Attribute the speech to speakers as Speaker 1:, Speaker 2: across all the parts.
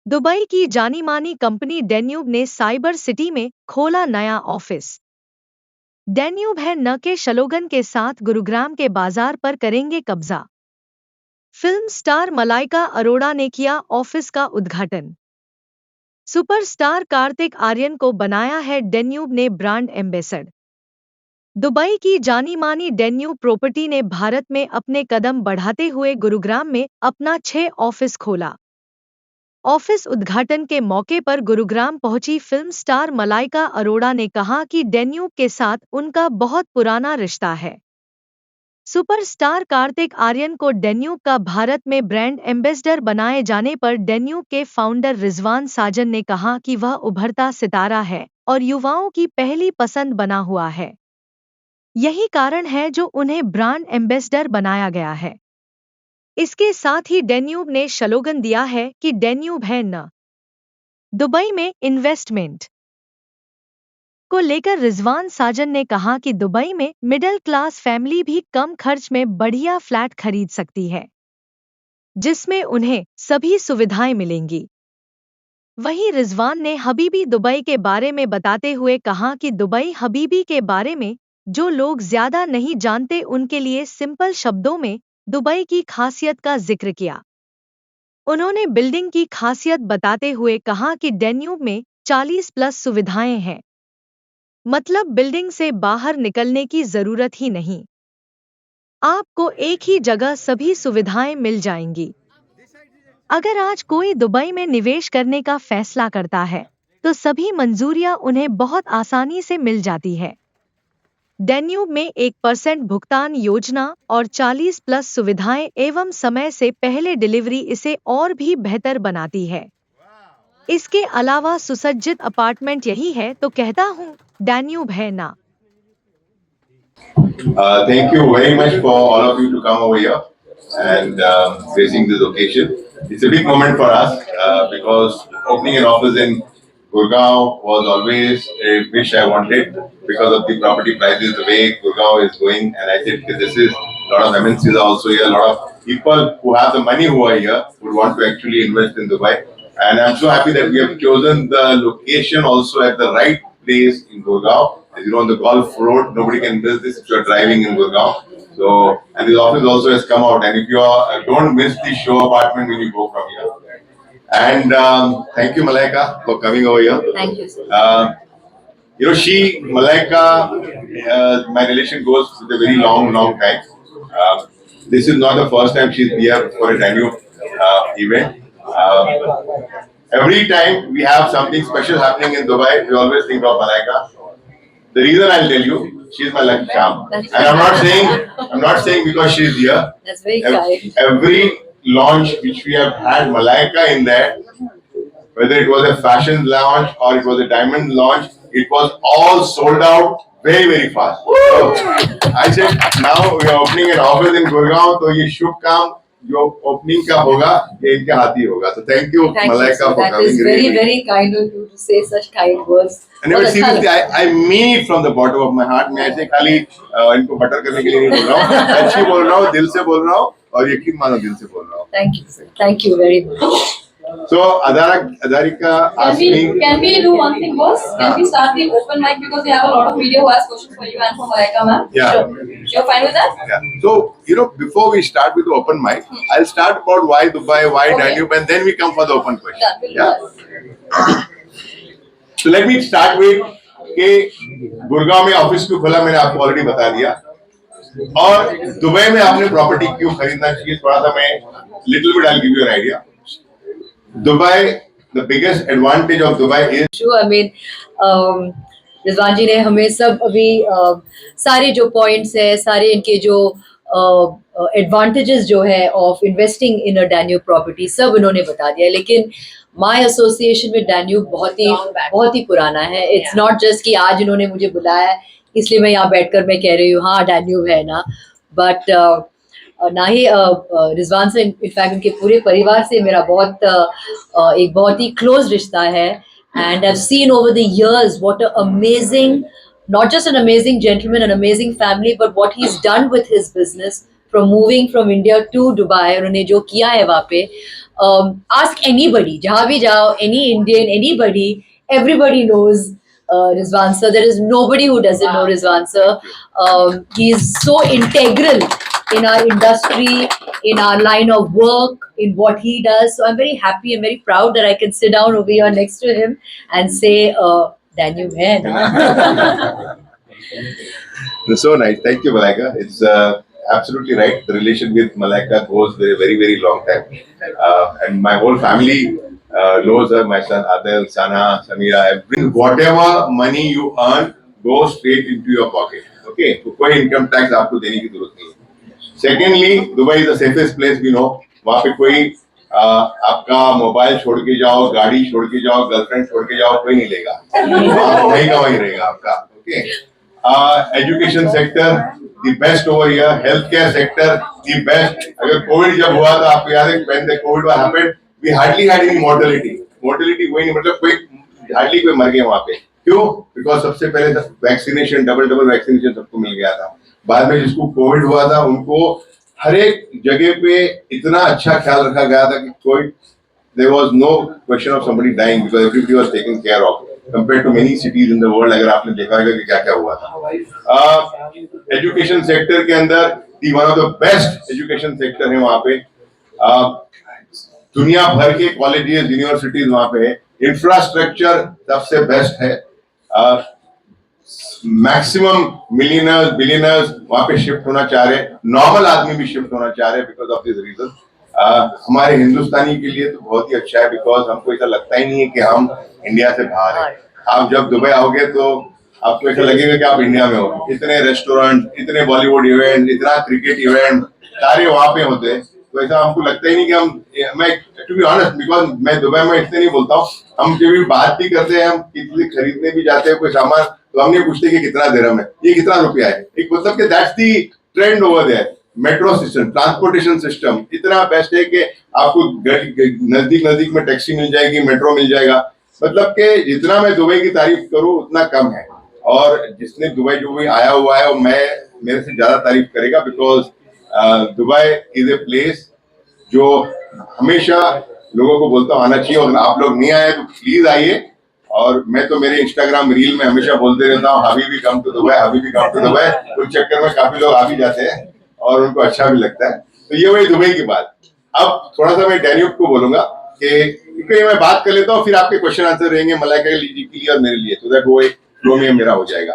Speaker 1: Dubai की जानी मानी कंपनी डेन्यूब ने साइबर सिटी में खोला नया ऑफिस। डेन्यूब है न के स्लोगन के साथ गुरुग्राम के बाजार पर करेंगे कब्जा। फिल्म स्टार मलाइका अरोड़ा ने किया ऑफिस का उद्घाटन। सुपरस्टार कार्तिक आर्यन को बनाया है डेन्यूब ने ब्रांड एम्बेसडर। दुबई की जानी मानी डेन्यूब प्रॉपर्टी ने भारत में अपने कदम बढ़ाते हुए गुरुग्राम में अपना 6 ऑफिस खोला। ऑफिस उद्घाटन के मौके पर गुरुग्राम पहुंची फिल्म स्टार मलाइका अरोड़ा ने कहा कि डेन्यूब के साथ उनका बहुत पुराना रिश्ता है। सुपरस्टार कार्तिक आर्यन को डेन्यूब का भारत में ब्रांड एम्बेसडर बनाए जाने पर डेन्यूब के फाउंडर रिजवान साजन ने कहा कि वह उभरता सितारा है और युवाओं की पहली पसंद बना हुआ है। यही कारण है जो उन्हें ब्रांड एम्बेसडर बनाया गया है। इसके साथ ही डेन्यूब ने स्लोगन दिया है कि डेन्यूब है न। दुबई में इन्वेस्टमेंट को लेकर रिजवान साजन ने कहा कि दुबई में मिडिल क्लास फैमिली भी कम खर्च में बढ़िया फ्लैट खरीद सकती है, जिसमें उन्हें सभी सुविधाएं मिलेंगी। वहीं रिजवान ने हबीबी दुबई के बारे में बताते हुए कहा कि दुबई हबीबी के बारे में जो लोग ज्यादा नहीं जानते उनके लिए सिंपल शब्दों में दुबई की खासियत का जिक्र किया। उन्होंने बिल्डिंग की खासियत बताते हुए कहा कि डेन्यूब में 40+ सुविधाएं हैं, मतलब बिल्डिंग से बाहर निकलने की जरूरत ही नहीं। आपको एक ही जगह सभी सुविधाएं मिल जाएंगी। अगर आज कोई दुबई में निवेश करने का फैसला करता है तो सभी मंजूरियां उन्हें बहुत आसानी से मिल जाती है। डेन्यूब में 1% भुगतान योजना और 40+ सुविधाएं एवं समय से पहले डिलीवरी इसे और भी बेहतर बनाती है। इसके अलावा सुसज्जित अपार्टमेंट यही है तो कहता हूँ डेन्यूब है ना।
Speaker 2: Thank you very much for all of you to come over here and facing this occasion. It's a big moment for us because opening an office in Gurgaon was always a wish I wanted because of the property prices, the way Gurgaon is going. And I said, this is a lot of MNCs are also here, a lot of people who have the money who are here would want to actually invest in Dubai. And I'm so happy that we have chosen the location also at the right place in Gurgaon. As you know, on the Golf Road, nobody can miss this if you're driving in Gurgaon. So, and this office also has come out. And if you are, don't miss the show apartment when you go from here. And thank you, Malaika, for coming over here.
Speaker 3: Thank you, sir.
Speaker 2: Malaika, my relation goes with a very long, long time. This is not the first time she's here for a Danube event. Every time we have something special happening in Dubai, we always think of Malaika. The reason I'll tell you, she's my lucky charm. And I'm not saying because she's here.
Speaker 3: That's very kind.
Speaker 2: Every launch which we have had Malaika in there, whether it was a fashion launch or it was a diamond launch, it was all sold out very, very fast. So I said, now we are opening an office in Gurgaon, so ये शुभ काम जो opening का होगा ये इनके हाथ ही होगा. So thank you, Malaika, for
Speaker 3: that
Speaker 2: coming.
Speaker 3: That is very, very kind of you to say such kind words.
Speaker 2: And never seriously, I mean it from the bottom of my heart. मैं ऐसे खाली इनको butter करने के लिए नहीं बोल रहा हूँ. अच्छी बोल रहा हूँ, दिल से बोल रहा हूँ और यकीन मानो दिल से बोल रहा हूँ.
Speaker 3: Thank you, sir. Thank you very much.
Speaker 2: So, Adarika asked me.
Speaker 4: Can we do one thing, boss? Can we start the open mic because we have a lot of media who has questions for you and for Malaika ma'am?
Speaker 2: Yeah.
Speaker 4: Sure. You're fine with that?
Speaker 2: Yeah. So, before we start with the open mic, I'll start about why Dubai, why Danube, and then we come for the open question.
Speaker 4: Done. We'll do that.
Speaker 2: So let me start with कि गुड़गांव में office क्यों खोला मैंने आपको already बता दिया और Dubai में आपने प्रॉपर्टी क्यों खरीदना चाहिए थोड़ा सा मैं little bit I give you an idea. Dubai, the biggest advantage of Dubai is.
Speaker 3: Sure, I mean, Rizwan ji ने हमें सब अभी सारे जो पॉइंट्स है सारे इनके जो एडवांटेजेस जो है of investing in a Danube property सब उन्होंने बता दिया. लेकिन माय एसोसिएशन विद डैन्यूब बहुत ही पुराना है. इट्स नॉट जस्ट कि आज इन्होंने मुझे बुलाया इसलिए मैं यहाँ बैठकर मैं कह रही हूँ हाँ डैन्यूब है ना. बट ना ही रिजवान से इनफैक्ट उनके पूरे परिवार से मेरा एक बहुत ही क्लोज रिश्ता है. And I've seen over the years what an amazing, not just an amazing gentleman, an amazing family, but what he's done with his business from moving from India to Dubai, उन्होंने जो किया है वहाँ पे, ask anybody, जहाँ भी जाओ, any Indian, anybody, everybody knows Rizwan sir. There is nobody who doesn't know Rizwan sir. He is so integral in our industry, in our line of work, in what he does. So I'm very happy and very proud that I can sit down over here next to him and say, Daniel hai na?
Speaker 2: It's so nice. Thank you, Malaika. It's absolutely right. The relation with Malaika goes very, very, very long time. And my whole family knows her. My son Adil, Sana, Samira. Whatever money you earn goes straight into your pocket. Okay? तो कोई income tax आपको देने की जरूरत नहीं है. Secondly, Dubai is the safest place we know. वहाँ पे कोई आपका मोबाइल छोड़ के जाओ, गाड़ी छोड़ के जाओ, गर्लफ्रेंड छोड़ के जाओ, कोई नहीं लेगा. वहीं का वहीं रहेगा आपका. Okay? Education sector, the best over here. Healthcare sector, the best. अगर कोविड जब हुआ था, आपको याद है when the COVID happened, we hardly had any mortality. Mortality कोई नहीं, मतलब कोई hardly कोई मर गया वहाँ पे. क्यों? Because सबसे पहले वैक्सीनेशन, डबल वैक्सीनेशन सबको मिल गया था. बाद में जिसको कोविड हुआ था, उनको हर एक जगह पे इतना अच्छा ख्याल रखा गया था कि कोई there was no question of somebody dying because everybody was taken care of. Compared to many cities in the world, अगर आपने देखा होगा कि क्या क्या हुआ था. एजुकेशन सेक्टर के अंदर one of the best education sector है वहाँ पे. दुनिया भर के कॉलेजेस, यूनिवर्सिटीज वहाँ पे है. इंफ्रास्ट्रक्चर सबसे बेस्ट है. मैक्सिमम मिलियनर्स, बिलियनर्स वहाँ पे शिफ्ट होना चाह रहे हैं. नॉर्मल आदमी भी शिफ्ट होना चाह रहे हैं बिकॉज ऑफ दिस रीजन. हमारे हिंदुस्तानी के लिए तो बहुत ही अच्छा है बिकॉज हमको ऐसा लगता ही नहीं है कि हम इंडिया से बाहर हैं. आप जब दुबई आओगे तो आपको ऐसा लगेगा कि आप इंडिया में हो. इतने रेस्टोरेंट, इतने बॉलीवुड इवेंट, इतना क्रिकेट इवेंट सारे वहाँ पे होते हैं. तो ऐसा हमको लगता ही नहीं कि हम, मैं टू बी ऑनेस्ट बिकॉज मैं दुबई में इसलिए नहीं बोलता हूँ. हम जब भी बात भी करते हैं, हम किसी खरीदने भी जाते हैं कोई सामान, तो हम नहीं पूछते कि कितना दिरहम है, ये कितना रुपया है. एक मतलब कि that's the trend over there. Metro system, transportation system इतना बेस्ट है कि आपको नजदीक में टैक्सी मिल जाएगी, मेट्रो मिल जाएगा. मतलब कि जितना मैं दुबई की तारीफ करूं उतना कम है. और जिसने दुबई जो भी आया हुआ है वो मेरे से ज्यादा तारीफ करेगा because Dubai is a place जो हमेशा लोगों को बोलता हूँ आना चाहिए. और आप लोग नहीं आए तो प्लीज आइए. और मैं तो मेरे इंस्टाग्राम रील में हमेशा बोलते रहता हूँ हबीबी कम टू दुबई, हबीबी कम टू दुबई. उस चक्कर में काफी लोग आ भी जाते हैं और उनको अच्छा भी लगता है. तो ये वही दुबई की बात. अब थोड़ा सा मैं डैन्यूब को बोलूंगा कि मैं बात कर लेता हूँ, फिर आपके क्वेश्चन आंसर रहेंगे मलाइका के लिए और मेरे लिए, तो दैट वो एक फ्लो में मेरा हो जाएगा.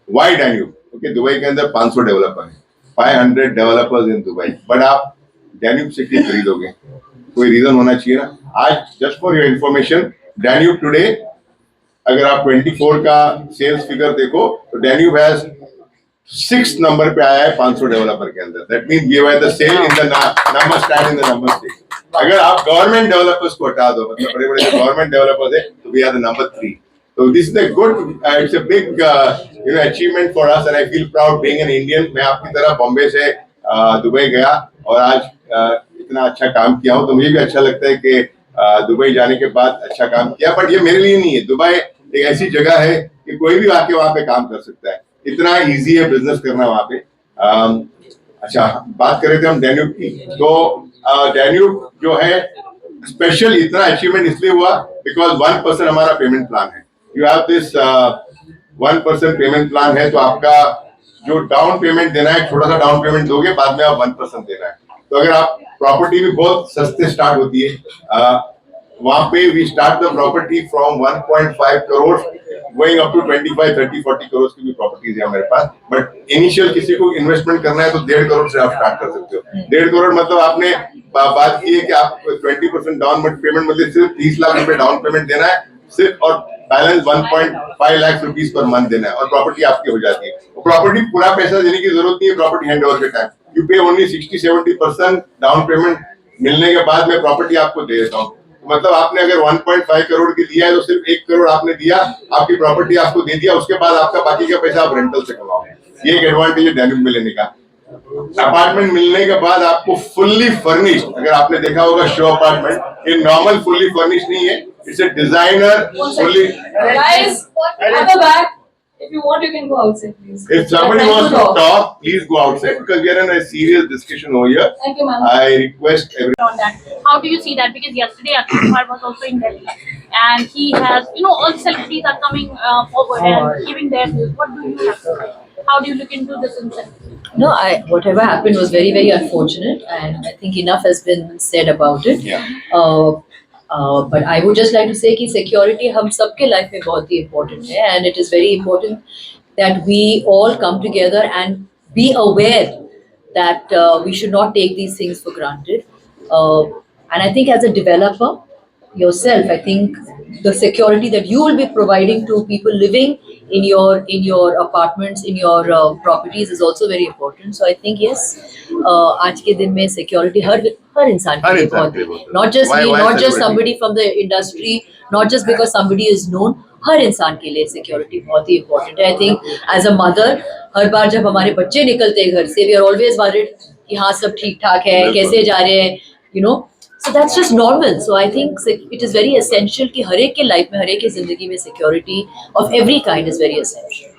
Speaker 2: Why Danube? ओके, दुबई के अंदर 500 डेवलपर हैं, 500 डेवलपर्स इन दुबई. बट आप डैन्यूब से क्यों खरीदोगे? कोई रीजन होना चाहिए ना. आज just for your information, Danube today अगर आप 24 का सेल्स फिगर देखो तो डैन्यूब हैज 6 नंबर पे आया है 500 डेवलपर के अंदर. That means we were the sell in the number stand in the number 6. अगर आप गवर्नमेंट डेवलपर्स को हटा दो, मतलब बड़े बड़े गवर्नमेंट डेवलपर्स है, तो we are the number 3. So this is a good, it's a big achievement for us and I feel proud being an Indian. मैं आपकी तरह बॉम्बे से दुबई गया और आज इतना अच्छा काम किया हूँ, तो मुझे भी अच्छा लगता है कि दुबई जाने के बाद अच्छा काम किया. बट ये मेरे लिए नहीं है. दुबई एक ऐसी जगह है कि कोई भी आके वहाँ पे काम कर सकता है. इतना इजी है बिजनेस करना वहाँ पे. अच्छा, बात कर रहे थे हम डैन्यूब की. तो डैन्यूब जो है स्पेशल इतना अचीवमेंट इसलिए हुआ बिकॉज 1% हमारा पेमेंट प्लान है. You have this 1% payment plan है. तो आपका जो डाउन पेमेंट देना है, छोटा सा डाउन पेमेंट दोगे, बाद में आप 1% देना है. तो अगर आप प्रॉपर्टी भी बहुत सस्ते स्टार्ट होती है. वहां पे we start the property from 1.5 crore going up to 25, 30, 40 crore की भी प्रॉपर्टीज है हमारे पास. बट इनिशियल किसी को इन्वेस्टमेंट करना है तो 1.5 करोड़ से आप स्टार्ट कर सकते हो. 1.5 करोड़ मतलब आपने बात की है कि आप 20% डाउन पेमेंट, मतलब सिर्फ 30 लाख रुपए डाउन पेमेंट देना है सिर्फ, और balance 1.5 lakh rupees per month देना है और प्रॉपर्टी आपकी हो जाती है. प्रॉपर्टी पूरा पैसा देने की जरूरत नहीं है. प्रॉपर्टी हैंड ओवर के टाइम यू पे ओनली 60-70% डाउन पेमेंट. मिलने के बाद मैं प्रॉपर्टी आपको दे देता हूँ. मतलब आपने अगर 1.5 करोड़ की दिया है तो सिर्फ 1 करोड़ आपने दिया, आपकी प्रॉपर्टी आपको दे दिया, उसके बाद आपका बाकी का पैसा आप रेंटल से कमाओ. ये एक एडवांटेज है डैन्यूब में लेने का. अपार्टमेंट मिलने के बाद आपको फुल्ली फर्निश्ड, अगर आपने देखा होगा शो अपार्टमेंट, ये नॉर्मल फुल्ली फर्निश्ड नहीं है. It's a designer fully.
Speaker 4: Guys, at the back. If you want, you can go outside, please.
Speaker 2: If somebody wants to talk, please go outside because we are in a serious discussion over here.
Speaker 4: Thank you, ma'am.
Speaker 2: I request everyone.
Speaker 5: On that. How do you see that? Because yesterday Akshay Kumar was also in Delhi, and he has, all the celebrities are coming forward and giving their views. What do you have to say? How do you look into this incident?
Speaker 3: No, whatever happened was very, very unfortunate, and I think enough has been said about it.
Speaker 2: Yeah.
Speaker 3: But I would just like to say कि security हम सबके life में बहुत ही important है, and it is very important that we all come together and be aware that we should not take these things for granted. And I think as a developer yourself, I think the security that you will be providing to people living in your apartments, in your properties is also very important. So I think yes, आज के दिन में security हर इंसान के लिए बहुत, not just me, not just somebody from the industry, not just because somebody is known, हर इंसान के लिए security बहुत ही important है. I think as a mother, हर बार जब हमारे बच्चे निकलते हैं घर से, we are always worried कि हाँ सब ठीक ठाक है, कैसे जा रहे हैं, So that's just normal. So I think it is very essential कि हर एक के life में, हर एक के जिंदगी में security of every kind is very essential.